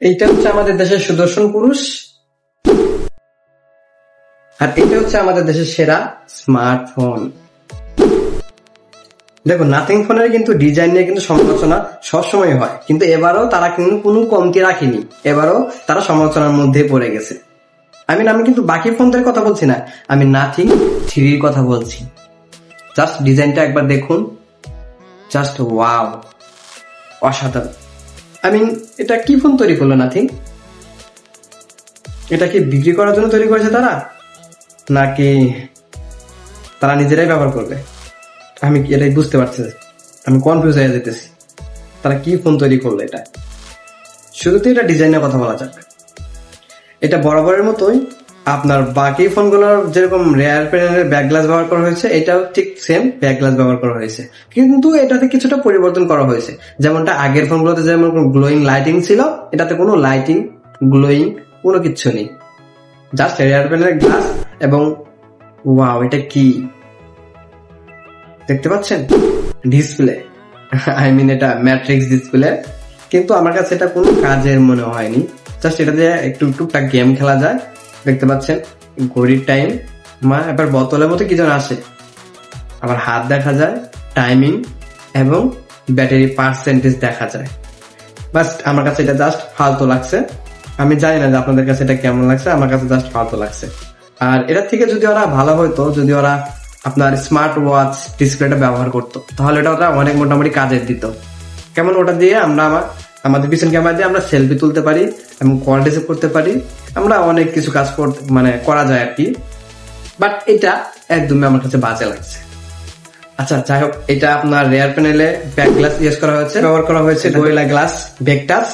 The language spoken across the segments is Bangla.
এইটা হচ্ছে আমাদের দেশের সুদর্শন পুরুষ, আর এটা হচ্ছে আমাদের দেশের সেরা স্মার্টফোন। দেখো, নাথিং ফোনের কিন্তু ডিজাইন নিয়ে কিন্তু সমালোচনা সবসময় হয়, কিন্তু এবারও তারা কিন্তু কোনো কমতি রাখেনি, এবারও তারা সমালোচনার মধ্যে পড়ে গেছে। আমি কিন্তু বাকি ফোনদের কথা বলছি না, আমি নাথিং 3 কথা বলছি। জাস্ট ডিজাইনটা একবার দেখুন, জাস্ট ওয়াও, অসাধারণ। এটা কি ফোন তৈরি করলো নাথিং? এটা কি বিক্রি করার জন্য তৈরি করেছে তারা, নাকি তারা নিজেরাই ব্যবহার করবে? আমি এটাই বুঝতে পারছি, আমি কনফিউজ হয়ে যেতেছি। তারা কি ফোন তৈরি করলো এটা? শুরুতে এটা ডিজাইনের কথা বলা যাক। এটা বরাবরের মতোই আপনার বাকি ফোনগুলোর যেরকম রেয়ার প্যানেলের ব্যাক গ্লাস ব্যবহার করা হয়েছে, এটাও ঠিক সেম ব্যাক গ্লাস ব্যবহার করা হয়েছে, কিন্তু এটাতে কিছুটা পরিবর্তন করা হয়েছে। যেমনটা আগের ফোনগুলোতে যেমন গ্লোয়িং লাইটিং ছিল, এটাতে কোনো লাইটিং গ্লোয়িং কোনো কিছু নেই, জাস্ট রেয়ার প্যানেলের গ্লাস। এবং ওয়াও, এটা কি দেখতে পাচ্ছেন? ডিসপ্লে, এটা ম্যাট্রিক্স ডিসপ্লে, কিন্তু আমার কাছে এটা কোনো কাজের মনে হয়নি। জাস্ট এটা দিয়ে একটু টুকটাক গেম খেলা যায়। দেখতে পাচ্ছেন ঘড়ির টাইম, এবার বোতলের মতো কি যেন আসে, আবার হাত দেখা যায়, টাইমিং এবং ব্যাটারি পার্সেন্টেজ দেখা যায়। বাস আমার কাছে এটা জাস্ট ফালতু লাগছে। আমি জানি না যে আপনাদের কাছে এটা কেমন লাগছে, আমার কাছে জাস্ট ফালতু লাগছে। আর এটা থেকে যদি ওরা ভালো হইতো, যদি ওরা আপনার স্মার্ট ওয়াচ ডিসপ্লেটা ব্যবহার করতো, তাহলে ওটা অনেক মোটামুটি কাজের দিত। কেমন, ওটা দিয়ে আমরা আমাদের পিছন ক্যামেরা দিয়ে আমরা সেলফি তুলতে পারি এবং কল রিসিভ করতে পারি, আমরা অনেক কিছু কাজ করা যায় আর কি। বাট এটা একদমই আমার কাছে বাজে লাগছে। আচ্ছা, যাই হোক, এটা আপনার রেয়ার প্যানেলে ব্যাক গ্লাস ইউজ করা হয়েছে, ব্যবহার করা হয়েছে গরিলা গ্লাস ভেক্টাস,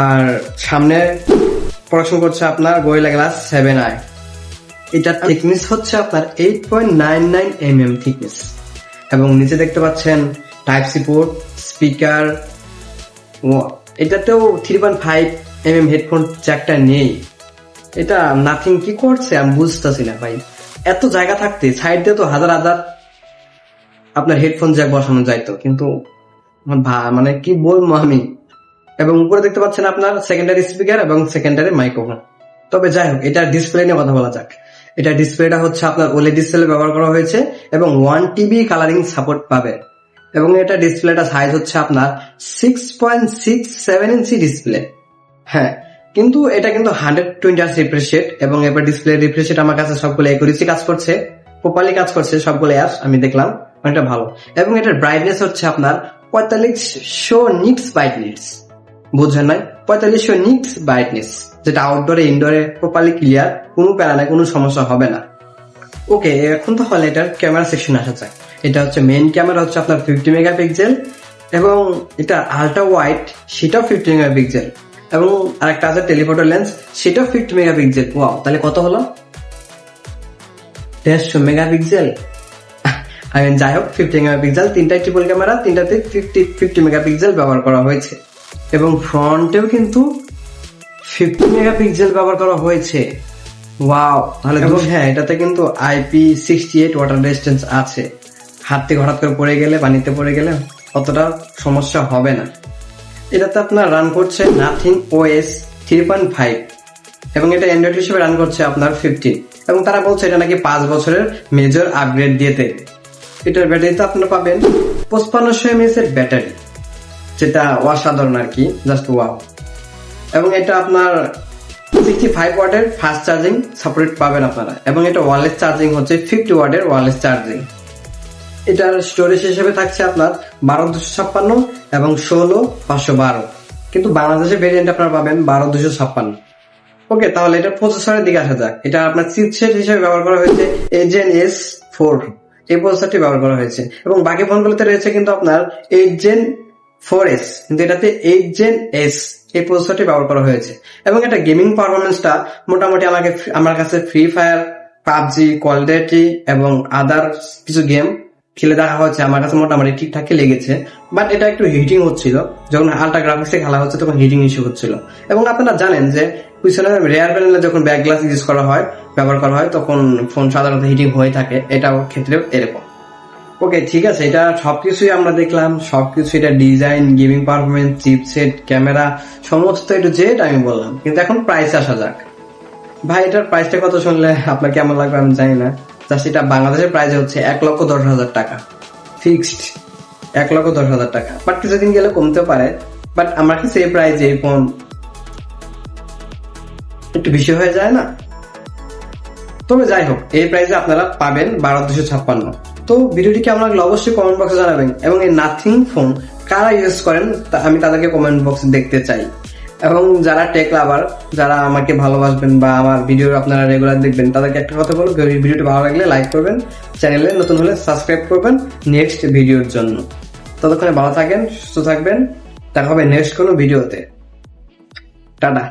আর সামনে প্রোডাকশন করছে আপনার গরিলা গ্লাস 7i। এটার থিকনেস হচ্ছে আপনার 8.99 mm থিকনেস, এবং নিচে দেখতে পাচ্ছেন টাইপ সি পোর্ট, স্পিকার। এটাতেও 3.5 mm হেডফোন জ্যাকটা নেই। এটা নাথিং কি করছে আমি বুঝতেছি না ভাই। এত জায়গা থাকতে সাইড দিয়ে তো হাজার হাজার আপনার হেডফোন জ্যাক বসানো যাইতো, কিন্তু কি বলবো আমি। এবং উপরে দেখতে পাচ্ছেন আপনার সেকেন্ডারি স্পিকার এবং সেকেন্ডারি মাইক্রোফোন। তবে যাই হোক, এটা ডিসপ্লে নিয়ে কথা বলা যাক। এটা ডিসপ্লেটা হচ্ছে আপনার ওলেড ডিসপ্লে ব্যবহার করা হয়েছে এবং 1 TB কালারিং সাপোর্ট পাবে। এবং এটা ডিসপ্লেটা সাইজ হচ্ছে আপনার 6.67 ইঞ্চি ডিসপ্লে। হ্যাঁ, কিন্তু এটা কিন্তু 120 Hz রিফ্রেশ রেট, এবং এবার ডিসপ্লে রিফ্রেশ রেট আমার কাছে সবগুলো একুরেসি কাজ করছে, প্রপারলি কাজ করছে সবগুলো অ্যাপস, আমি দেখলাম অনেকটা ভালো। এবং এটার ব্রাইটনেস হচ্ছে আপনার 4500 নিটস ব্রাইটনেস। বুঝছেন নাই? 4500 নিটস ব্রাইটনেস, যেটা আউটডোরে ইনডোরে প্রপারলি ক্লিয়ার, কোনো প্যারা নাই, কোনো সমস্যা হবে না। ওকে, এখন তাহলে এটার ক্যামেরা সেকশন আসা যায়। এটা হচ্ছে মেইন ক্যামেরা হচ্ছে আপনার 50 মেগাপিক্সেল, এবং এটা আল্ট্রা ওয়াইড, সেটাও 50 মেগাপিক্সেল, এবং আরেকটা আছে টেলিফোটো লেন্স, সেটাও 50 মেগাপিক্সেল। ওয়াও, তাহলে কত হলো? 150 মেগাপিক্সেল। যাই হোক, 50 মেগাপিক্সেল, তিনটাই ট্রিপল ক্যামেরা, তিনটাতে 50 মেগাপিক্সেল ব্যবহার করা হয়েছে, এবং ফ্রন্টেও কিন্তু 50 মেগাপিক্সেল ব্যবহার করা হয়েছে। ওয়াও, তাহলে হ্যাঁ, এটাতে কিন্তু IP68 ওয়াটার রেজিস্ট্যান্স আছে। হাত থেকে হঠাৎ করে পড়ে গেলে, পানিতে পড়ে গেলে অতটা সমস্যা হবে না। এটাতে আপনার রান করছে নাথিং OS 3.5, এবং এটা অ্যান্ড্রয়েড হিসেবে রান করছে আপনার 15, এবং তারা বলছে এটা নাকি 5 বছরের মেজর আপগ্রেড দিয়েতে। এটার ব্যাটারিতে আপনারা পাবেন 5500 mAh এর ব্যাটারি, যেটা অসাধারণ আর কি, জাস্ট ওয়াও। এবং এটা আপনার 65 ওয়াটের ফাস্ট চার্জিং সাপোর্ট পাবেন আপনারা, এবং এটা ওয়্যারলেস চার্জিং হচ্ছে 50 ওয়াটের ওয়্যারলেস চার্জিং। এটার স্টোরেজ হিসেবে থাকছে আপনার 12256 এবং 16512, কিন্তু বাংলাদেশের ভেরিয়েন্ট আপনারা পাবেন 12256। ওকে, তাহলে এটা প্রসেসরের দিকে আসা যাক। এটা আপনার চিপসেট হিসেবে ব্যবহার করা হয়েছে Gen S4, এই প্রসেসরটি ব্যবহার করা হয়েছে, এবং বাকি ফোনগুলোতে রয়েছে কিন্তু আপনার 8 Gen 4S, কিন্তু এটাতে 8 Gen S এই প্রসেসরটি ব্যবহার করা হয়েছে। এবং এটা গেমিং পারফরমেন্সটা মোটামুটি আমার কাছে free fire, PUBG, call of duty এবং আদার কিছু গেম খেলে দেখা হচ্ছে, আমার কাছে মোটামুটি ঠিকঠাকই লেগেছে। বাট এটা একটু হিটিং হচ্ছিল, যখন আল্ট্রা গ্রাফিক্সে খেলা হচ্ছে তখন হিটিং ইস্যু হচ্ছিল। এবং আপনারা জানেন যে পিছনে রেয়ার প্যানেলে যখন ব্যাক গ্লাস ব্যবহার করা হয়, তখন ফোন সাধারণত হিটিং হয়ে থাকে, এটাও ক্ষেত্রেও এরকম। ওকে ঠিক আছে, এটা সবকিছুই আমরা দেখলাম, সবকিছু এটা design, gaming performance, chipset, camera, সমস্ত একটু জেড আমি বললাম, কিন্তু এখন প্রাইস আসা যাক। ভাই এটার প্রাইসটা কত শুনলে আপনার কেমন লাগবে আমি জানি না, জাস্ট এটা বাংলাদেশের প্রাইস হচ্ছে 1,10,000 টাকা ফিক্সড, 1,10,000 টাকা। বাট কিছুদিন গেলে কমতে পারে, বাট আমার কাছে এই প্রাইস এই ফোন একটু বেশি হয়ে যায় না? তবে যাই হোক, এই প্রাইসে আপনারা পাবেন 12,256। তো ভিডিওটি কেমন লাগলো অবশ্যই কমেন্ট বক্সে জানাবেন, এবং এই নাথিং ফোন কারা ইউজ করেন আমি তাদেরকে কমেন্ট বক্সে দেখতে চাই। এবং যারা টেক লাভার, যারা আমাকে ভালোবাসবেন বা আমার ভিডিও আপনারা রেগুলার দেখবেন, তাদেরকে একটা কথা বলবো, ভিডিওটি ভালো লাগলে লাইক করবেন, চ্যানেলে নতুন হলে সাবস্ক্রাইব করবেন নেক্সট ভিডিওর জন্য। ততক্ষণে ভালো থাকেন, সুস্থ থাকবেন, দেখা হবে নেক্সট কোনো ভিডিওতে। টাটা।